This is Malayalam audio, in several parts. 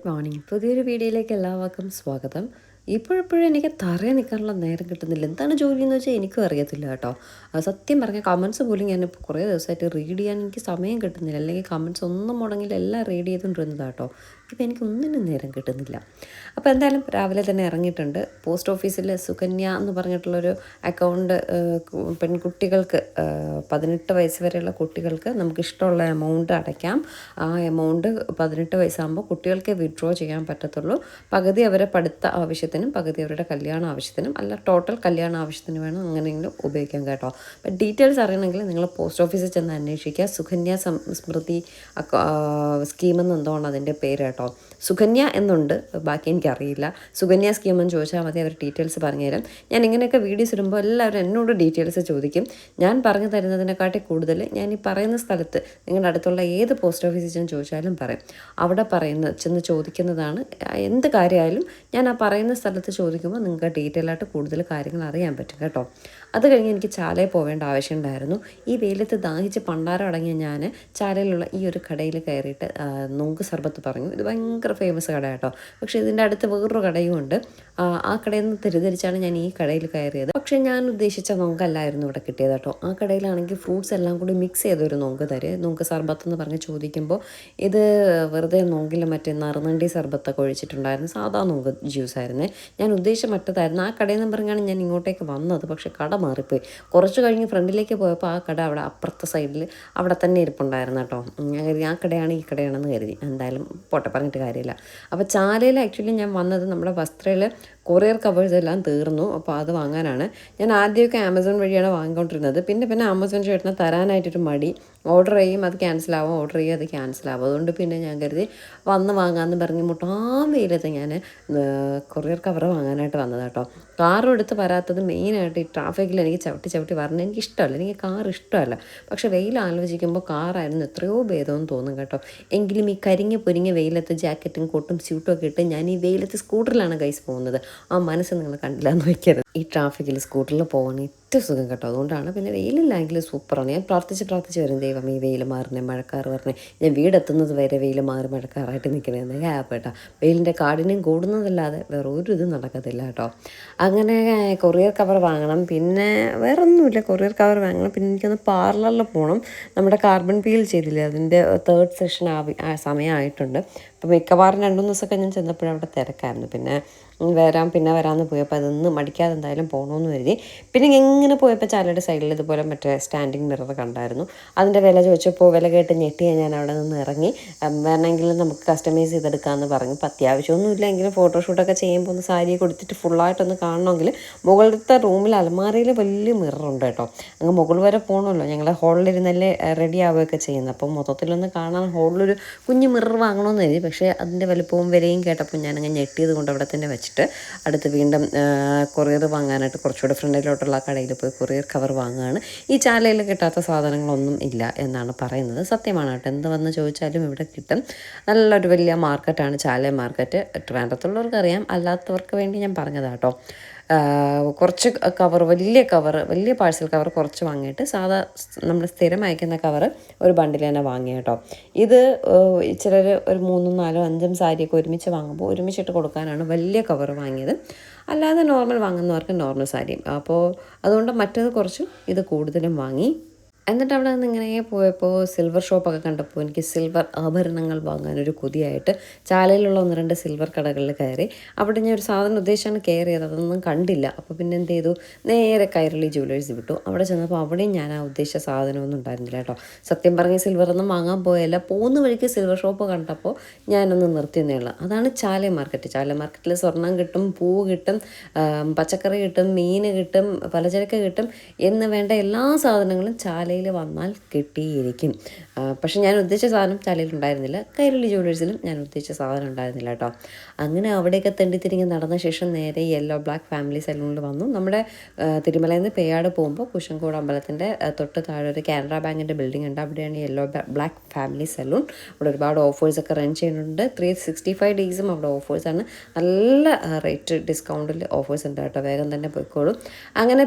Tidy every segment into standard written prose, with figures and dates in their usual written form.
മോർണിംഗ്. പുതിയൊരു വീഡിയോയിലേക്ക് എല്ലാവർക്കും സ്വാഗതം. ഇപ്പോഴെപ്പോഴും എനിക്ക് തറയിൽ നിൽക്കാനുള്ള നേരം കിട്ടുന്നില്ല. എന്താണ് ജോലി എന്ന് വെച്ചാൽ എനിക്കും അറിയത്തില്ല കേട്ടോ. സത്യം പറഞ്ഞാൽ കമൻസ് പോലും ഞാനിപ്പോൾ കുറേ ദിവസമായിട്ട് റീഡ് ചെയ്യാൻ എനിക്ക് സമയം കിട്ടുന്നില്ല. അല്ലെങ്കിൽ കമൻസ് ഒന്നും മുടങ്ങില്ല, എല്ലാം റീഡ് ചെയ്തുകൊണ്ടിരുന്നതാണ് കേട്ടോ. ഇപ്പം എനിക്ക് ഒന്നിനും നേരം കിട്ടുന്നില്ല. അപ്പോൾ എന്തായാലും രാവിലെ തന്നെ ഇറങ്ങിയിട്ടുണ്ട്. പോസ്റ്റ് ഓഫീസിൽ സുകന്യ എന്ന് പറഞ്ഞിട്ടുള്ളൊരു അക്കൗണ്ട് പെൺകുട്ടികൾക്ക് 18 വയസ്സ് വരെയുള്ള കുട്ടികൾക്ക് നമുക്ക് ഇഷ്ടമുള്ള എമൗണ്ട് അടയ്ക്കാം. ആ എമൗണ്ട് 18 വയസ്സാകുമ്പോൾ കുട്ടികൾക്ക് വിഡ്രോ ചെയ്യാൻ പറ്റത്തുള്ളൂ. പകുതി അവരെ പഠിത്ത ആവശ്യത്തിനും പകുതി അവരുടെ കല്യാണ ആവശ്യത്തിനും, അല്ല ടോട്ടൽ കല്യാണ ആവശ്യത്തിന് വേണം അങ്ങനെയെങ്കിലും ഉപയോഗിക്കാം കേട്ടോ. അപ്പം ഡീറ്റെയിൽസ് അറിയണമെങ്കിൽ നിങ്ങൾ പോസ്റ്റ് ഓഫീസിൽ ചെന്ന് അന്വേഷിക്കുക. സുകന്യ സമൃദ്ധി സ്കീമെന്ന് എന്തോണം അതിൻ്റെ പേര് കേട്ടോ. സുകന്യ എന്നുണ്ട്, ബാക്കി എനിക്കറിയില്ല. സുകന്യ സ്കീമെന്ന് ചോദിച്ചാൽ മതി, അവർ ഡീറ്റെയിൽസ് പറഞ്ഞുതരാം. ഞാൻ ഇങ്ങനെയൊക്കെ വീഡിയോസ് ഇടുമ്പോൾ എല്ലാവരും എന്നോട് ഡീറ്റെയിൽസ് ചോദിക്കും. ഞാൻ പറഞ്ഞു തരുന്നതിനെക്കാട്ടി കൂടുതൽ ഞാൻ ഈ പറയുന്ന സ്ഥലത്ത് നിങ്ങളുടെ അടുത്തുള്ള ഏത് പോസ്റ്റ് ഓഫീസിൽ ചെന്ന് ചോദിച്ചാലും പറയും. അവിടെ ചെന്ന് ചോദിക്കുന്നതാണ് എന്ത് കാര്യമായാലും. ഞാൻ ആ പറയുന്ന സ്ഥലത്ത് ചോദിക്കുമ്പോൾ നിങ്ങൾക്ക് ഡീറ്റെയിൽ ആയിട്ട് കൂടുതൽ കാര്യങ്ങൾ അറിയാൻ പറ്റും കേട്ടോ. അത് കഴിഞ്ഞ് എനിക്ക് ചാലയിൽ പോവേണ്ട ആവശ്യമുണ്ടായിരുന്നു. ഈ വെയിലത്ത് ദാഹിച്ച് പണ്ടാരം അടങ്ങിയ ഞാൻ ചാലയിലുള്ള ഈ ഒരു കടയിൽ കയറിയിട്ട് നൊങ്ക് സർബത്ത് പറഞ്ഞു. ഇത് ഭയങ്കര ഫേമസ് കട കേട്ടോ. പക്ഷേ ഇതിൻ്റെ അടുത്ത് വേറൊരു കടയും ഉണ്ട്. ആ കടയിൽ നിന്ന് തെറ്റിദ്ധരിച്ചാണ് ഞാൻ ഈ കടയിൽ കയറിയത്. പക്ഷേ ഞാൻ ഉദ്ദേശിച്ച നൊങ്കല്ലായിരുന്നു ഇവിടെ കിട്ടിയത് കേട്ടോ. ആ കടയിലാണെങ്കിൽ ഫ്രൂട്ട്സ് എല്ലാം കൂടി മിക്സ് ചെയ്തൊരു നൊങ്ക് തരും. നൊങ്ക് സർബത്ത് എന്ന് പറഞ്ഞ് ചോദിക്കുമ്പോൾ ഇത് വെറുതെ നൊങ്കിൽ മറ്റേ നറുനണ്ടി സർബത്തൊക്കെ ഒഴിച്ചിട്ടുണ്ടായിരുന്നു. സാധാ നൊങ്ക് ജ്യൂസായിരുന്നു. ഞാൻ ഉദ്ദേശിച്ച മറ്റതായിരുന്നു. ആ കടയിൽ നിന്ന് പറഞ്ഞാണ് ഞാൻ ഇങ്ങോട്ടേക്ക് വന്നത്. പക്ഷേ കട മാറിപ്പോയി. കുറച്ച് കഴിഞ്ഞ് ഫ്രണ്ടിലേക്ക് പോയപ്പോൾ ആ കട അവിടെ അപ്പുറത്തെ സൈഡിൽ അവിടെ തന്നെ ഇരിപ്പുണ്ടായിരുന്നു കേട്ടോ. ഞാൻ കരുതി ആ കടയാണ് ഈ കടയാണെന്ന് കരുതി. എന്തായാലും പോട്ടെ, പറഞ്ഞിട്ട് കാര്യമില്ല. അപ്പോൾ ചാലയിൽ ആക്ച്വലി ഞാൻ വന്നത് നമ്മുടെ വസ്ത്രയിൽ കൊറിയർ കവേഴ്സ് എല്ലാം തീർന്നു. അപ്പോൾ അത് വാങ്ങാനാണ്. ഞാൻ ആദ്യമൊക്കെ ആമസോൺ വഴിയാണ് വാങ്ങിക്കൊണ്ടിരുന്നത്. പിന്നെ ആമസോൺ ചേട്ടനെ തരാനായിട്ടൊരു മടി. ഓർഡർ ചെയ്യും, അത് ക്യാൻസലാവും, ഓർഡർ ചെയ്യും, അത് ക്യാൻസലാവും. അതുകൊണ്ട് പിന്നെ ഞാൻ കരുതി വന്ന് വാങ്ങാമെന്ന് പറഞ്ഞ് മുട്ടാൻ വെയിലത്ത് ഞാൻ കൊറിയർ കവർ വാങ്ങാനായിട്ട് വന്നത് കേട്ടോ. കാറും എടുത്ത് വരാത്തത് മെയിനായിട്ട് ഈ ട്രാഫിക്കിൽ എനിക്ക് ചവിട്ടി വരണം എനിക്കിഷ്ടമല്ല. എനിക്ക് കാർ ഇഷ്ടമല്ല. പക്ഷേ വെയിൽ ആലോചിക്കുമ്പോൾ കാറായിരുന്നു എത്രയോ ഭേദമെന്ന് തോന്നും കേട്ടോ. എങ്കിലും ഈ കരിഞ്ഞ് പൊരിഞ്ഞ വെയിലത്ത് ജാക്കറ്റും കോട്ടും സ്യൂട്ടും ഒക്കെ ഇട്ട് ഞാൻ ഈ വെയിലത്ത് സ്കൂട്ടറിലാണ് ഗൈസ് പോകുന്നത്. ആ മനസ്സ് നിങ്ങൾ കണ്ടില്ല എന്ന് വയ്ക്കരുത്. ഈ ട്രാഫിക്കിൽ സ്കൂട്ടറിൽ പോകാൻ ഏറ്റവും സുഖം കേട്ടോ. അതുകൊണ്ടാണ്. പിന്നെ വെയിലില്ലെങ്കിൽ സൂപ്പറാണ്. ഞാൻ പ്രാർത്ഥിച്ച് വരും, ദൈവം ഈ വെയിൽ മാറണേ, മഴക്കാർ വരണേ, ഞാൻ വീടെത്തുന്നത് വരെ വെയിൽ മാറി മഴക്കാറായിട്ട് നിൽക്കണേന്ന് കേട്ടോ. വെയിലിൻ്റെ കാഠിന്യം കൂടുന്നതല്ലാതെ വേറെ ഒരു ഇതും നടക്കത്തില്ല കേട്ടോ. അങ്ങനെ കൊറിയർ കവർ വാങ്ങണം. പിന്നെ വേറെ ഒന്നുമില്ല, കൊറിയർ കവർ വാങ്ങണം. പിന്നെ എനിക്കൊന്ന് പാർലറിൽ പോകണം. നമ്മുടെ കാർബൺ പീൽ ചെയ്തില്ലേ, അതിൻ്റെ 3rd സെഷൻ സമയമായിട്ടുണ്ട്. അപ്പോൾ മിക്കവാറും 2-3 ദിവസമൊക്കെ ഞാൻ ചെന്നപ്പോഴും അവിടെ തിരക്കായിരുന്നു. പിന്നെ വരാമെന്ന് പോയപ്പോൾ അതൊന്നും മടിക്കാതെ എന്തായാലും പോകണമെന്ന് കരുതി. പിന്നെ എങ്ങനെ പോയപ്പോൾ ചാലയുടെ സൈഡിൽ ഇതുപോലെ മറ്റേ സ്റ്റാൻഡിങ് മിറർ കണ്ടായിരുന്നു. അതിൻ്റെ വില ചോദിച്ചപ്പോൾ വില കേട്ട് ഞെട്ടിയാൽ ഞാൻ അവിടെ നിന്ന് ഇറങ്ങി. വേണമെങ്കിൽ നമുക്ക് കസ്റ്റമൈസ് ചെയ്തെടുക്കാമെന്ന് പറഞ്ഞു. ഇപ്പോൾ അത്യാവശ്യമൊന്നുമില്ല എങ്കിലും ഫോട്ടോഷൂട്ടൊക്കെ ചെയ്യുമ്പോൾ ഒന്ന് സാരിയെ കൊടുത്തിട്ട് ഫുള്ളായിട്ടൊന്ന് കാണണമെങ്കിൽ മുകളിലത്തെ റൂമിൽ അലമാരയിൽ വലിയ മിററുണ്ട് കേട്ടോ. അങ്ങ് മുകൾ വരെ പോകണമല്ലോ, ഞങ്ങൾ ഹോളിലിരുന്നല്ലേ റെഡി ആവുകയൊക്കെ ചെയ്യുന്നത്. അപ്പം മൊത്തത്തിലൊന്ന് കാണാൻ ഹോളിലൊരു കുഞ്ഞ് മിറർ വാങ്ങണമെന്ന് കരുതി. പക്ഷേ അതിൻ്റെ വലുപ്പവും വിലയും കേട്ടപ്പോൾ ഞാനങ്ങ് ഞെട്ടിയത് കൊണ്ട് അവിടെ തന്നെ വെച്ചിട്ട് അടുത്ത് വീണ്ടും കൊറിയർ വാങ്ങാനായിട്ട് കുറച്ചുകൂടെ ഫ്രണ്ടിലോട്ടുള്ള കടയിൽ പോയി കൊറിയർ കവർ വാങ്ങുകയാണ്. ഈ ചാലയിൽ കിട്ടാത്ത സാധനങ്ങളൊന്നും ഇല്ല എന്നാണ് പറയുന്നത്. സത്യമാണ് കേട്ടോ. എന്ത് വന്ന് ചോദിച്ചാലും ഇവിടെ കിട്ടും. നല്ലൊരു വലിയ മാർക്കറ്റാണ് ചാല മാർക്കറ്റ്. ട്രിവാൻഡ്രത്തുള്ളവർക്ക് അറിയാം, അല്ലാത്തവർക്ക് വേണ്ടി ഞാൻ പറഞ്ഞതാട്ടോ. കുറച്ച് വലിയ പാഴ്സൽ കവർ കുറച്ച് വാങ്ങിയിട്ട് സാധാ നമ്മൾ സ്ഥിരം അയക്കുന്ന കവർ ഒരു ബണ്ടിൽ തന്നെ വാങ്ങി കേട്ടോ. ഇത് ചിലർ ഒരു 3, 4, 5 സാരിയൊക്കെ ഒരുമിച്ച് വാങ്ങുമ്പോൾ ഒരുമിച്ചിട്ട് കൊടുക്കാനാണ് വലിയ കവർ വാങ്ങിയത്. അല്ലാതെ നോർമൽ വാങ്ങുന്നവർക്ക് നോർമൽ സാരിയും. അപ്പോൾ അതുകൊണ്ട് മറ്റേത് കുറച്ച് ഇത് കൂടുതലും വാങ്ങി. എന്നിട്ട് അവിടെ നിന്ന് ഇങ്ങനെ പോയപ്പോൾ സിൽവർ ഷോപ്പൊക്കെ കണ്ടപ്പോൾ എനിക്ക് സിൽവർ ആഭരണങ്ങൾ വാങ്ങാനൊരു കൊതിയായിട്ട് ചാലയിലുള്ള 1-2 സിൽവർ കടകളിൽ കയറി. അവിടെ ഞാൻ ഒരു സാധനം ഉദ്ദേശിച്ചാണ് കയറിയത്, അതൊന്നും കണ്ടില്ല. അപ്പോൾ പിന്നെ എന്ത് ചെയ്തു, നേരെ കൈരളി ജുവലേഴ്സ് വിട്ടു. അവിടെ ചെന്നപ്പോൾ അവിടെയും ഞാൻ ആ ഉദ്ദേശിച്ച സാധനമൊന്നും ഉണ്ടായിരുന്നില്ല കേട്ടോ. സത്യം പറഞ്ഞ സിൽവറൊന്നും വാങ്ങാൻ പോയല്ല, പോകുന്ന വഴിക്ക് സിൽവർ ഷോപ്പ് കണ്ടപ്പോൾ ഞാനൊന്ന് നിർത്തിയെന്നേ ഉള്ളൂ. അതാണ് ചാല മാർക്കറ്റ്. ചാല മാർക്കറ്റിൽ സ്വർണ്ണം കിട്ടും, പൂവ് കിട്ടും, പച്ചക്കറി കിട്ടും, മീൻ കിട്ടും, പലചരക്ക് കിട്ടും എന്ന് വേണ്ട എല്ലാ സാധനങ്ങളും ചാല വന്നാൽ കിട്ടിയിരിക്കും. പക്ഷെ ഞാൻ ഉദ്ദേശിച്ച സാധനം ചാലയിൽ ഉണ്ടായിരുന്നില്ല. കൈരളി ജുവലേഴ്സിലും ഞാൻ ഉദ്ദേശിച്ച സാധനം ഉണ്ടായിരുന്നില്ല കേട്ടോ. അങ്ങനെ അവിടെയൊക്കെ തെണ്ടിത്തിരിഞ്ഞ് നടന്ന ശേഷം നേരെ യെല്ലോ ബ്ലാക്ക് ഫാമിലി സലൂണിൽ വന്നു. നമ്മുടെ തിരുമലയിൽ നിന്ന് പേയാട് പോകുമ്പോൾ കുശങ്കോട് അമ്പലത്തിൻ്റെ തൊട്ട് താഴെ ഒരു കാനറ ബാങ്കിൻ്റെ ബിൽഡിംഗ് ഉണ്ട്. അവിടെയാണ് യെല്ലോ ബ്ലാക്ക് ഫാമിലി സലൂൺ. അവിടെ ഒരുപാട് ഓഫേഴ്സൊക്കെ റൺ ചെയ്യുന്നുണ്ട്. 365 ഡേയ്സും അവിടെ ഓഫേഴ്സാണ്. നല്ല റേറ്റ് ഡിസ്കൗണ്ടിൽ ഓഫേഴ്സ് ഉണ്ട് കേട്ടോ. വേഗം തന്നെ പോയിക്കോളും. അങ്ങനെ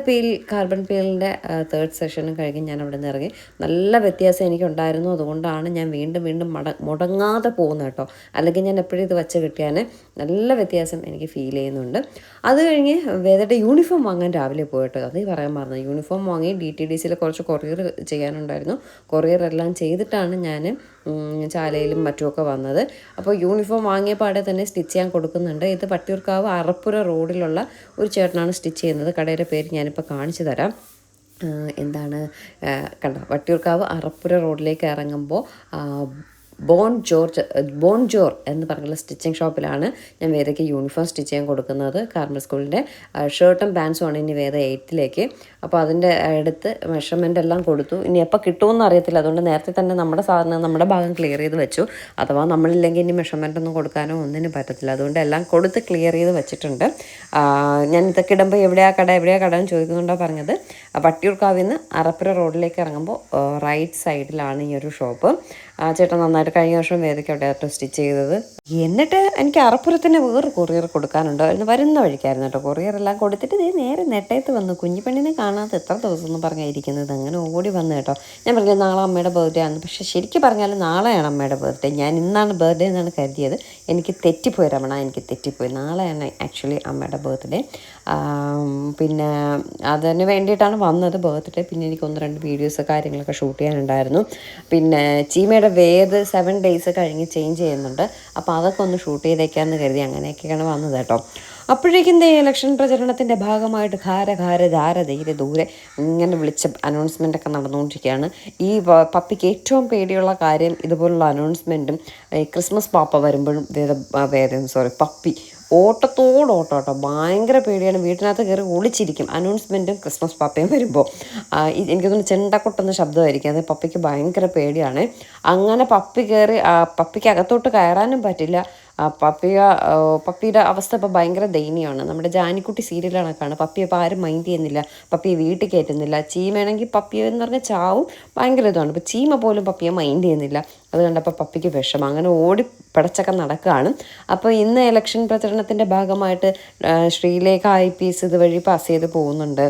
കാർബൺ പീലിൻ്റെ 3rd സെഷനും കഴിഞ്ഞ് ഞാൻ അവിടെ നിന്ന് ഇറങ്ങി. നല്ല വ്യത്യാസം എനിക്കുണ്ടായിരുന്നു. അതുകൊണ്ടാണ് ഞാൻ വീണ്ടും വീണ്ടും മുടങ്ങാതെ പോകുന്നത് കേട്ടോ. അല്ലെങ്കിൽ ഞാൻ എപ്പോഴും ഇത് വച്ച് കിട്ടിയാൽ നല്ല വ്യത്യാസം എനിക്ക് ഫീൽ ചെയ്യുന്നുണ്ട്. അത് കഴിഞ്ഞ് വേദയുടെ യൂണിഫോം വാങ്ങാൻ രാവിലെ പോയിട്ട് അതേ പറയാൻ പറഞ്ഞത്. യൂണിഫോം വാങ്ങി DTDCയിൽ കുറച്ച് കൊറിയർ ചെയ്യാനുണ്ടായിരുന്നു. കൊറിയർ എല്ലാം ചെയ്തിട്ടാണ് ഞാൻ ചാലയിലും മറ്റുമൊക്കെ വന്നത്. അപ്പോൾ യൂണിഫോം വാങ്ങിയ പാടെ തന്നെ സ്റ്റിച്ച് ചെയ്യാൻ കൊടുക്കുന്നുണ്ട്. ഇത് വട്ടിയൂർക്കാവ് അറപ്പുര റോഡിലുള്ള ഒരു ചേട്ടനാണ് സ്റ്റിച്ച് ചെയ്യുന്നത്. കടയുടെ പേര് ഞാനിപ്പോൾ കാണിച്ചു തരാം. എന്താണ് കണ്ടോ, വട്ടിയൂർക്കാവ് അറപ്പുര റോഡിലേക്ക് ഇറങ്ങുമ്പോൾ ബോൺ ജോർ എന്ന് പറഞ്ഞുള്ള സ്റ്റിച്ചിങ് ഷോപ്പിലാണ് ഞാൻ വേദയ്ക്ക് യൂണിഫോം സ്റ്റിച്ച് ചെയ്യാൻ കൊടുക്കുന്നത്. കാർമൽ സ്കൂളിൻ്റെ ഷർട്ടും പാൻസുമാണ് ഇനി വേദ 8ലേക്ക്. അപ്പോൾ അതിൻ്റെ അടുത്ത് മെഷർമെൻ്റ് എല്ലാം കൊടുത്തു. ഇനി എപ്പോൾ കിട്ടുമെന്ന് അറിയത്തില്ല. അതുകൊണ്ട് നേരത്തെ തന്നെ നമ്മുടെ സാധനം നമ്മുടെ ഭാഗം ക്ലിയർ ചെയ്ത് വെച്ചു. അഥവാ നമ്മളില്ലെങ്കിൽ ഇനി മെഷർമെൻ്റ് ഒന്നും കൊടുക്കാനോ ഒന്നിനും പറ്റത്തില്ല. അതുകൊണ്ട് എല്ലാം കൊടുത്ത് ക്ലിയർ ചെയ്ത് വെച്ചിട്ടുണ്ട്. ഞാൻ ഇതൊക്കെ ഇടുമ്പോൾ എവിടെയാണ് കട എന്ന് ചോദിക്കുന്നുണ്ടോ പറഞ്ഞത്. വട്ടിയൂർക്കാവിൽ നിന്ന് അറപ്പുര റോഡിലേക്ക് ഇറങ്ങുമ്പോൾ റൈറ്റ് സൈഡിലാണ് ഈ ഒരു ഷോപ്പ്. ചേട്ടൻ നന്നായിട്ട് കഴിഞ്ഞ വർഷം വേദയ്ക്ക് അവിടെ സ്റ്റിച്ച് ചെയ്തത്. എന്നിട്ട് എനിക്ക് അറപ്പുരത്തിന് വേറെ കൊറിയർ കൊടുക്കാനുണ്ട്. വരുന്ന വഴിക്കായിരുന്നു കേട്ടോ. കൊറിയർ എല്ലാം കൊടുത്തിട്ട് നേരെ നെട്ടയത്ത് വന്നു. കുഞ്ഞിപ്പെണ്ണിനെ കാണാതെ എത്ര ദിവസം എന്ന് പറഞ്ഞായിരിക്കുന്നത്. അങ്ങനെ ഓടി വന്നു കേട്ടോ. ഞാൻ പറഞ്ഞത് നാളെ അമ്മയുടെ ബർത്ത്ഡേ ആണ്. പക്ഷേ ശരിക്കും പറഞ്ഞാൽ നാളെയാണ് അമ്മയുടെ ബർത്ത്ഡേ. ഞാൻ ഇന്നാണ് ബർത്ത്ഡേ എന്നാണ് കരുതിയത്. എനിക്ക് തെറ്റിപ്പോയി രമണ, എനിക്ക് തെറ്റിപ്പോയി. നാളെയാണ് ആക്ച്വലി അമ്മയുടെ ബർത്ത്ഡേ. പിന്നെ അതിന് വേണ്ടിയിട്ടാണ് വന്നത് ബർത്ത്ഡേ. പിന്നെ എനിക്ക് 1-2 വീഡിയോസ് കാര്യങ്ങളൊക്കെ ഷൂട്ട് ചെയ്യാനുണ്ടായിരുന്നു. പിന്നെ ചീമയുടെ വേദ് 7 ഡേയ്സ് കഴിഞ്ഞ് ചേഞ്ച് ചെയ്യുന്നുണ്ട്. അപ്പോൾ അതൊക്കെ ഒന്ന് ഷൂട്ട് ചെയ്തേക്കാമെന്ന് കരുതി അങ്ങനെയൊക്കെയാണ് വന്നത് കേട്ടോ. അപ്പോഴേക്കും ഇലക്ഷൻ പ്രചരണത്തിൻ്റെ ഭാഗമായിട്ട് ധാര ധീരെ ദൂരെ ഇങ്ങനെ വിളിച്ച അനൗൺസ്മെൻറ്റൊക്കെ നടന്നുകൊണ്ടിരിക്കുകയാണ്. ഈ പപ്പിക്ക് ഏറ്റവും പേടിയുള്ള കാര്യം ഇതുപോലുള്ള അനൗൺസ്മെൻറ്റും ക്രിസ്മസ് പാപ്പ വരുമ്പോഴും പപ്പി ഓട്ടത്തോടോട്ടോ ഭയങ്കര പേടിയാണ്. വീട്ടിനകത്ത് കയറി ഒളിച്ചിരിക്കും അനൗൺസ്മെൻറ്റും ക്രിസ്മസ് പാപ്പയും വരുമ്പോൾ. എനിക്കൊന്ന് ചെണ്ടക്കൊട്ടുന്ന ശബ്ദമായിരിക്കും. അത് പപ്പിക്ക് ഭയങ്കര പേടിയാണ്. അങ്ങനെ പപ്പിക്ക് അകത്തോട്ട് കയറാനും പറ്റില്ല. പപ്പിയുടെ അവസ്ഥ ഇപ്പോൾ ഭയങ്കര ദയനീയമാണ്. നമ്മുടെ ജാനിക്കുട്ടി സീരിയലാണ്. പപ്പിയെ ഇപ്പോൾ ആരും മൈൻഡ് ചെയ്യുന്നില്ല. പപ്പിയെ വീട്ടിൽ കയറ്റുന്നില്ല. ചീമയാണെങ്കിൽ പപ്പിയെ എന്ന് പറഞ്ഞാൽ ചാവും, ഭയങ്കര ഇതാണ്. ഇപ്പോൾ ചീമ പോലും പപ്പിയെ മൈൻഡ് ചെയ്യുന്നില്ല. അത് കണ്ടപ്പോൾ പപ്പിക്ക് വിഷമം. അങ്ങനെ ഓടി പടച്ചൊക്കെ നടക്കുകയാണ്. അപ്പോൾ ഇന്ന് ഇലക്ഷൻ പ്രചരണത്തിൻ്റെ ഭാഗമായിട്ട് ശ്രീലേഖ IPS ഇതുവഴി പാസ് ചെയ്ത് പോകുന്നുണ്ട്.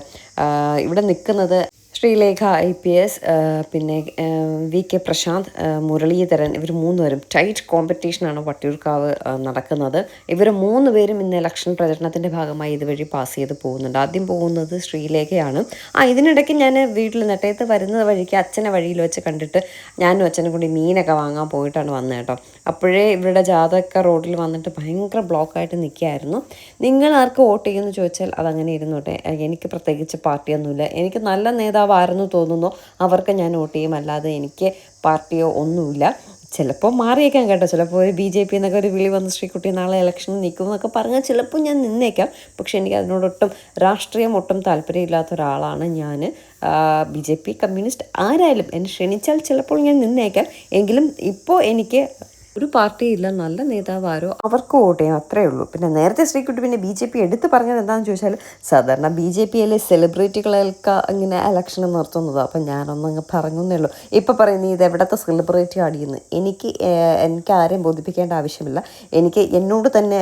ഇവിടെ നിൽക്കുന്നത് ശ്രീലേഖ IPS, പിന്നെ VK പ്രശാന്ത്, മുരളീധരൻ, ഇവർ 3 പേരും ടൈറ്റ് കോമ്പറ്റീഷനാണ് വട്ടിയൂർക്കാവ് നടക്കുന്നത്. ഇവർ 3 പേരും ഇന്ന് ഇലക്ഷൻ പ്രചരണത്തിൻ്റെ ഭാഗമായി ഇതുവഴി പാസ് ചെയ്ത് പോകുന്നുണ്ട്. ആദ്യം പോകുന്നത് ശ്രീലേഖയാണ്. ഇതിനിടയ്ക്ക് ഞാൻ വീട്ടിൽ നെട്ടയത്ത് വരുന്ന വഴിക്ക് അച്ഛനെ വഴിയിൽ വെച്ച് കണ്ടിട്ട് ഞാനും അച്ഛനും കൂടി മീനൊക്കെ വാങ്ങാൻ പോയിട്ടാണ് വന്നത് കേട്ടോ. അപ്പോഴേ ഇവരുടെ ജാഥയൊക്കെ റോഡിൽ വന്നിട്ട് ഭയങ്കര ബ്ലോക്കായിട്ട് നിൽക്കുകയായിരുന്നു. നിങ്ങൾ ആർക്ക് വോട്ട് ചെയ്യുമെന്ന് ചോദിച്ചാൽ അതങ്ങനെ ഇരുന്നോട്ടെ. എനിക്ക് പ്രത്യേകിച്ച് പാർട്ടിയൊന്നുമില്ല. എനിക്ക് നല്ല നേതാവ് ആരെന്ന് തോന്നുന്നോ അവർക്ക് ഞാൻ വോട്ട് ചെയ്യും. അല്ലാതെ എനിക്ക് പാർട്ടിയോ ഒന്നുമില്ല. ചിലപ്പോൾ മാറിയേക്കാം കേട്ടോ. ചിലപ്പോൾ ഒരു BJP എന്നൊക്കെ ഒരു വിളി വന്ന് ശ്രീകുട്ടി നാളെ ഇലക്ഷന് നിൽക്കും എന്നൊക്കെ പറഞ്ഞാൽ ചിലപ്പോൾ ഞാൻ നിന്നേക്കാം. പക്ഷേ എനിക്ക് അതിനോടൊട്ടും രാഷ്ട്രീയം ഒട്ടും താല്പര്യമില്ലാത്ത ഒരാളാണ് ഞാൻ. BJP, കമ്മ്യൂണിസ്റ്റ് ആരായാലും എന്നെ ക്ഷണിച്ചാൽ ചിലപ്പോൾ ഞാൻ നിന്നേക്കാം. എങ്കിലും ഇപ്പോൾ എനിക്ക് ഒരു പാർട്ടിയില്ല. നല്ല നേതാവ് ആരോ അവർക്ക് വോട്ട് ചെയ്യും, അത്രയേ ഉള്ളൂ. പിന്നെ നേരത്തെ ശ്രീകുട്ടി പിന്നെ BJP എടുത്ത് പറഞ്ഞത് എന്താണെന്ന് ചോദിച്ചാൽ സാധാരണ BJPയിലെ സെലിബ്രിറ്റികളൊക്കെ ഇങ്ങനെ ഇലക്ഷൻ നിർത്തുന്നത്. അപ്പം ഞാനൊന്നങ്ങ് പറഞ്ഞേ ഉള്ളൂ. ഇപ്പം പറയും നീ ഇത് എവിടത്തെ സെലിബ്രിറ്റി ആടിയെന്ന്. എനിക്ക് ആരെയും ബോധിപ്പിക്കേണ്ട ആവശ്യമില്ല. എന്നോട് തന്നെ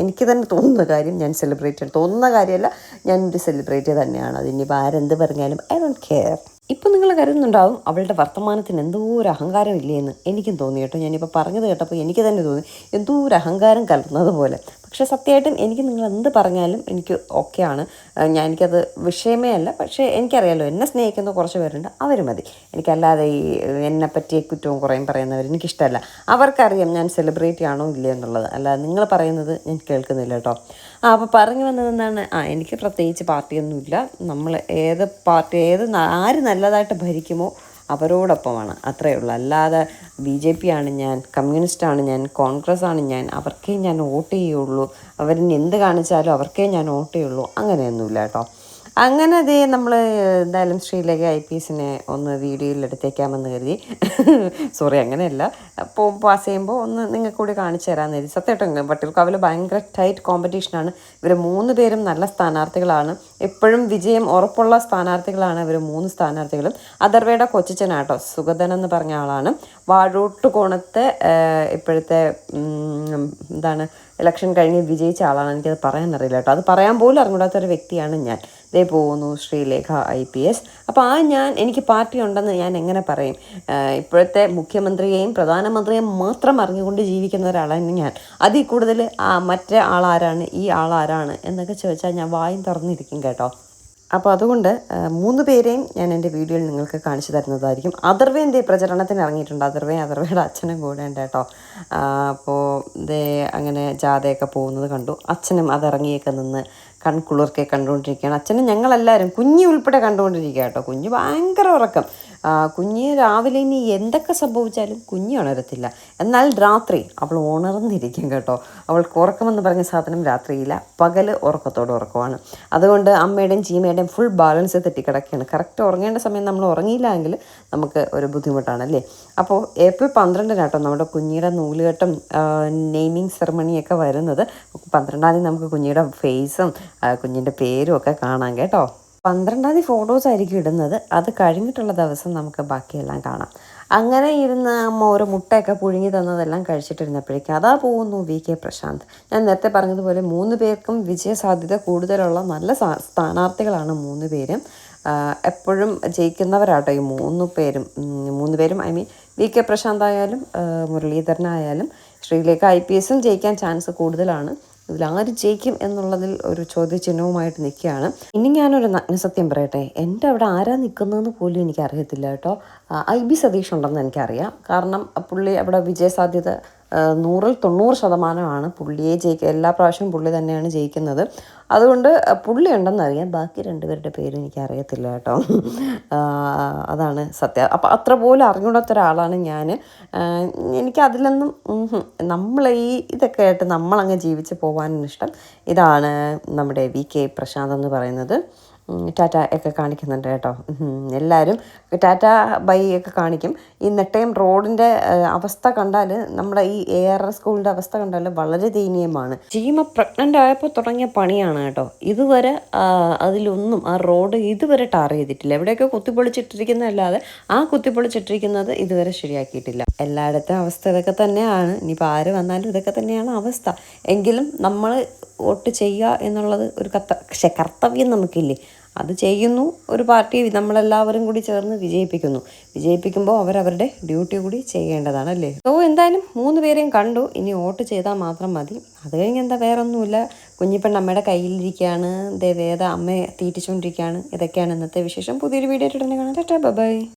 എനിക്ക് തന്നെ തോന്നുന്ന കാര്യം ഞാൻ സെലിബ്രിറ്റി തോന്നുന്ന കാര്യമല്ല, ഞാനൊരു സെലിബ്രിറ്റി തന്നെയാണ്. അതിനിപ്പോൾ ആരെന്ത് പറഞ്ഞാലും ഐ ഡോണ്ട് കെയർ. ഇപ്പം നിങ്ങൾ കരുതുന്നുണ്ടാവും അവളുടെ വർത്തമാനത്തിന് എന്തോ ഒരു അഹങ്കാരം ഇല്ലേന്ന്. എനിക്കും തോന്നി കേട്ടോ. ഞാനിപ്പോൾ പറഞ്ഞത് കേട്ടപ്പോൾ എനിക്ക് തന്നെ തോന്നി എന്തോ ഒരു അഹങ്കാരം കലർന്നതുപോലെ. പക്ഷേ സത്യമായിട്ടും എനിക്ക് നിങ്ങൾ എന്ത് പറഞ്ഞാലും എനിക്ക് ഓക്കെയാണ്. എനിക്കത് വിഷയമേ അല്ല. പക്ഷേ എനിക്കറിയാമല്ലോ എന്നെ സ്നേഹിക്കുന്ന കുറച്ച് പേരുണ്ട്, അവർ മതി. എനിക്കല്ലാതെ ഈ എന്നെപ്പറ്റി കുറ്റവും കുറേയും പറയുന്നവർ എനിക്കിഷ്ടമല്ല. അവർക്കറിയാം ഞാൻ സെലിബ്രിറ്റി ആണോ ഇല്ലേ എന്നുള്ളത്. അല്ല നിങ്ങൾ പറയുന്നത് ഞാൻ കേൾക്കുന്നില്ല കേട്ടോ. അപ്പോൾ പറഞ്ഞു വന്നത് എന്താണ്, എനിക്ക് പ്രത്യേകിച്ച് പാർട്ടിയൊന്നുമില്ല. നമ്മൾ ആര് നല്ലതായിട്ട് ഭരിക്കുമോ അവരോടൊപ്പമാണ്, അത്രയേ ഉള്ളൂ. അല്ലാതെ BJP ആണ് ഞാൻ, കമ്മ്യൂണിസ്റ്റാണ് ഞാൻ, കോൺഗ്രസ് ആണ് ഞാൻ, അവർക്കേ ഞാൻ വോട്ട് ചെയ്യുള്ളൂ, അവരിനി എന്ത് കാണിച്ചാലും അവർക്കേ ഞാൻ വോട്ട് ചെയ്യുള്ളൂ, അങ്ങനെയൊന്നുമില്ല കേട്ടോ. അങ്ങനെ നമ്മൾ എന്തായാലും ശ്രീലേഖ IPSനെ ഒന്ന് വീഡിയോയിൽ എടുത്തേക്കാമെന്ന് കരുതി. സോറി, അങ്ങനെയല്ല. അപ്പോൾ പാസ് ചെയ്യുമ്പോൾ ഒന്ന് നിങ്ങൾക്ക് കൂടി കാണിച്ചു തരാമെന്ന് കരുതി. സത്യമായിട്ടും വട്ടിയൂർക്കാവിൽ ഭയങ്കര ടൈറ്റ് കോമ്പറ്റീഷനാണ്. ഇവർ 3 പേരും നല്ല സ്ഥാനാർത്ഥികളാണ്. എപ്പോഴും വിജയം ഉറപ്പുള്ള സ്ഥാനാർത്ഥികളാണ് ഇവർ 3 സ്ഥാനാർത്ഥികളും. അഥർവയുടെ കൊച്ചിച്ചനാട്ടോ, സുഗതൻ എന്ന് പറഞ്ഞ ആളാണ്. വാഴോട്ട് കോണത്തെ ഇപ്പോഴത്തെ ഇലക്ഷൻ കഴിഞ്ഞ് വിജയിച്ച ആളാണ്. എനിക്കത് പറയാനറിയില്ല കേട്ടോ. അത് പറയാൻ പോലും അറിഞ്ഞൂടാത്തൊരു വ്യക്തിയാണ് ഞാൻ. ദേ പോകുന്നു ശ്രീലേഖ IPS. അപ്പോൾ എനിക്ക് പാർട്ടി ഉണ്ടെന്ന് ഞാൻ എങ്ങനെ പറയും? ഇപ്പോഴത്തെ മുഖ്യമന്ത്രിയെയും പ്രധാനമന്ത്രിയെയും മാത്രം അറിഞ്ഞുകൊണ്ട് ജീവിക്കുന്ന ഒരാളാണ് ഞാൻ. അതിൽ കൂടുതൽ മറ്റേ ആളാരാണ്, ഈ ആളാരാണ് എന്നൊക്കെ ചോദിച്ചാൽ ഞാൻ വായും തുറന്നിരിക്കും കേട്ടോ. അപ്പോൾ അതുകൊണ്ട് 3 പേരെയും ഞാൻ എൻ്റെ വീഡിയോയിൽ നിങ്ങൾക്ക് കാണിച്ചു തരുന്നതായിരിക്കും. അഥർവ പ്രചരണത്തിന് ഇറങ്ങിയിട്ടുണ്ട്. അഥർവയുടെ അച്ഛനും കൂടെ ഉണ്ട് കേട്ടോ. അപ്പോൾ അങ്ങനെ ജാഥയൊക്കെ പോകുന്നത് കണ്ടു. അച്ഛനും അതിറങ്ങിയൊക്കെ നിന്ന് കൺകുളിർക്കെ കണ്ടുകൊണ്ടിരിക്കുകയാണ്. അച്ഛനും ഞങ്ങളെല്ലാവരും, കുഞ്ഞ് ഉൾപ്പെടെ കണ്ടുകൊണ്ടിരിക്കുക കേട്ടോ. കുഞ്ഞ് ഭയങ്കര ഉറക്കം. കുഞ്ഞ് രാവിലെ ഇനി എന്തൊക്കെ സംഭവിച്ചാലും കുഞ്ഞ് ഉണരത്തില്ല. എന്നാൽ രാത്രി അവൾ ഉണർന്നിരിക്കും കേട്ടോ. അവൾക്ക് ഉറക്കമെന്ന് പറഞ്ഞ സാധനം രാത്രിയില്ല, പകൽ ഉറക്കത്തോട് ഉറക്കമാണ്. അതുകൊണ്ട് അമ്മയുടെയും ചീമയുടെയും ഫുൾ ബാലൻസ് തെറ്റിക്കിടക്കുകയാണ്. കറക്റ്റ് ഉറങ്ങേണ്ട സമയം നമ്മൾ ഉറങ്ങിയില്ല എങ്കിൽ നമുക്ക് ഒരു ബുദ്ധിമുട്ടാണല്ലേ. അപ്പോൾ ഏപ്രിൽ 12 കേട്ടോ നമ്മുടെ കുഞ്ഞിയുടെ നൂലുകെട്ടും നെയിമിങ് സെറമണിയൊക്കെ വരുന്നത്. 12-ാം തീയതി നമുക്ക് കുഞ്ഞിയുടെ ഫേസും കുഞ്ഞിൻ്റെ പേരും ഒക്കെ കാണാം കേട്ടോ. 12-ാം തീയതി ഫോട്ടോസ് ആയിരിക്കും ഇടുന്നത്. അത് കഴിഞ്ഞിട്ടുള്ള ദിവസം നമുക്ക് ബാക്കിയെല്ലാം കാണാം. അങ്ങനെ ഇരുന്ന് അമ്മ ഒരു മുട്ടയൊക്കെ പുഴുങ്ങി തന്നതെല്ലാം കഴിച്ചിട്ടിരുന്നപ്പോഴേക്കും അതാ പോകുന്നു VK പ്രശാന്ത്. ഞാൻ നേരത്തെ പറഞ്ഞതുപോലെ 3 പേർക്കും വിജയസാധ്യത കൂടുതലുള്ള നല്ല സ്ഥാനാർത്ഥികളാണ് 3 പേരും. എപ്പോഴും ജയിക്കുന്നവരാട്ടോ ഈ 3 പേരും. 3 പേരും ഐ മീൻ VK പ്രശാന്ത് ആയാലും മുരളീധരനായാലും ശ്രീലേഖ IPSും ജയിക്കാൻ ചാൻസ് കൂടുതലാണ്. ഇതിലാര് ജയിക്കും എന്നുള്ളതിൽ ഒരു ചോദ്യചിഹ്നവുമായിട്ട് നിൽക്കുകയാണ്. ഇനി ഞാനൊരു നഗ്നസത്യം പറയട്ടെ, എൻ്റെ അവിടെ ആരാ നിൽക്കുന്നതെന്ന് പോലും എനിക്കറിയത്തില്ല കേട്ടോ. IB സതീഷ് ഉണ്ടെന്ന് എനിക്കറിയാം. കാരണം പുള്ളി അവിടെ വിജയസാധ്യത 100% പുള്ളിയെ എല്ലാ പ്രാവശ്യവും പുള്ളി തന്നെയാണ് ജയിക്കുന്നത്. അതുകൊണ്ട് പുള്ളി ഉണ്ടെന്നറിയാം. ബാക്കി 2 പേരുടെ പേര് എനിക്കറിയത്തില്ല കേട്ടോ. അതാണ് സത്യം. അപ്പോൾ അത്ര പോലും അറിഞ്ഞൂടാത്ത ഒരാളാണ് ഞാൻ. എനിക്കതിലൊന്നും നമ്മൾ ഇതൊക്കെ ആയിട്ട് നമ്മളങ്ങ് ജീവിച്ച് പോകാനാണ് ഇഷ്ടം. ഇതാണ് നമ്മുടെ VK പ്രശാന്ത് എന്ന് പറയുന്നത്. ടാറ്റ ഒക്കെ കാണിക്കുന്നുണ്ട് കേട്ടോ. എല്ലാവരും ടാറ്റ ബൈ ഒക്കെ കാണിക്കും. ഈ നെട്ടയം റോഡിൻ്റെ അവസ്ഥ കണ്ടാൽ, നമ്മുടെ ഈ ARS സ്കൂളിൻ്റെ അവസ്ഥ കണ്ടാൽ വളരെ ദയനീയമാണ്. ചീമ പ്രഗ്നൻ്റ് ആയപ്പോൾ തുടങ്ങിയ പണിയാണ് കേട്ടോ. ഇതുവരെ അതിലൊന്നും ആ റോഡ് ഇതുവരെ ടാർ ചെയ്തിട്ടില്ല. എവിടെയൊക്കെ കുത്തിപ്പൊളിച്ചിട്ടിരിക്കുന്നതല്ലാതെ ആ കുത്തിപ്പൊളിച്ചിട്ടിരിക്കുന്നത് ഇതുവരെ ശരിയാക്കിയിട്ടില്ല. എല്ലായിടത്തും അവസ്ഥ ഇതൊക്കെ തന്നെയാണ്. ഇനിയിപ്പോൾ ആര് വന്നാലും ഇതൊക്കെ തന്നെയാണ് അവസ്ഥ. എങ്കിലും നമ്മൾ വോട്ട് ചെയ്യുക എന്നുള്ളത് ഒരു കർത്തവ്യം നമുക്കില്ലേ, അത് ചെയ്യുന്നു. ഒരു പാർട്ടി നമ്മളെല്ലാവരും കൂടി ചേർന്ന് വിജയിപ്പിക്കുമ്പോൾ അവരവരുടെ ഡ്യൂട്ടി കൂടി ചെയ്യേണ്ടതാണ് അല്ലേ. എന്തായാലും 3 പേരെയും കണ്ടു. ഇനി വോട്ട് ചെയ്താൽ മാത്രം മതി. അത് കഴിഞ്ഞ് എന്താ, വേറൊന്നുമില്ല. കുഞ്ഞിപ്പെണ്ണ് അമ്മയുടെ കയ്യിലിരിക്കുകയാണ്. വേദ അമ്മയെ തീറ്റിച്ചുകൊണ്ടിരിക്കുകയാണ്. ഇതൊക്കെയാണ് ഇന്നത്തെ വിശേഷം. പുതിയൊരു വീഡിയോ ആയിട്ട് തന്നെ കാണാം. Tata bye.